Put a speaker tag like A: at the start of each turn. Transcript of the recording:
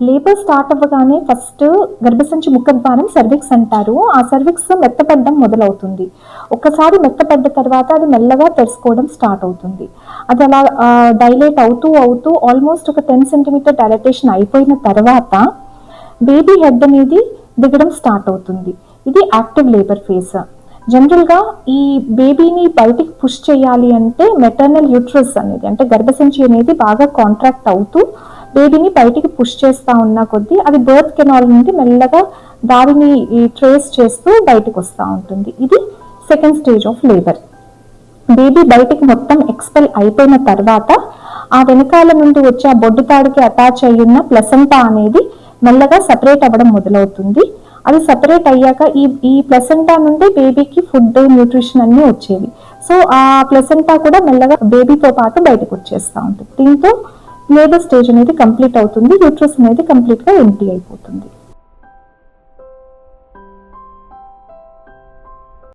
A: Labour start అవ్వగానే first గర్భసంచి ముఖద్వారం సర్విక్స్ అంటారు. ఆ సర్విక్స్ మెత్తపడడం మొదలవుతుంది. ఒక్కసారి మెత్తపడ్డ తర్వాత అది మెల్లగా తెరుచుకోవడం స్టార్ట్ అవుతుంది. అది అలా డైలేట్ అవుతూ అవుతూ ఆల్మోస్ట్ ఒక 10 సెంటీమీటర్ డైలటేషన్ అయిపోయిన తర్వాత బేబీ హెడ్ అనేది దిగడం స్టార్ట్ అవుతుంది. ఇది యాక్టివ్ లేబర్ ఫేజ్. జనరల్గా ఈ బేబీని బయటికి పుష్ చేయాలి అంటే మెటర్నల్ యూట్రస్ అనేది అంటే గర్భసంచి అనేది బాగా కాంట్రాక్ట్ అవుతూ బేబీని బయటికి పుష్ చేస్తా ఉన్న కొద్దీ అది బర్త్ కెనాల్ నుండి మెల్లగా దారిని ట్రేస్ చేస్తూ బయటకు వస్తూ ఉంటుంది. ఇది second stage of labour. Baby బయటికి మొత్తం ఎక్స్పెల్ అయిపోయిన తర్వాత ఆ వెనకాల నుండి వచ్చే ఆ బొడ్డు తాడుకి అటాచ్ అయ్యున్న ప్లసెంటా అనేది మెల్లగా సపరేట్ అవ్వడం మొదలవుతుంది. అది సపరేట్ అయ్యాక ఈ ప్లసెంటా నుండి బేబీకి ఫుడ్, న్యూట్రిషన్ అన్ని వచ్చేవి. సో ఆ ప్లసెంటా కూడా మెల్లగా బేబీతో పాటు బయటకు వచ్చేస్తూ ఉంటుంది. దీంతో లేబర్ స్టేజ్ అనేది కంప్లీట్ అవుతుంది. యూట్రస్ అనేది కంప్లీట్ గా ఎంటీ అయిపోతుంది.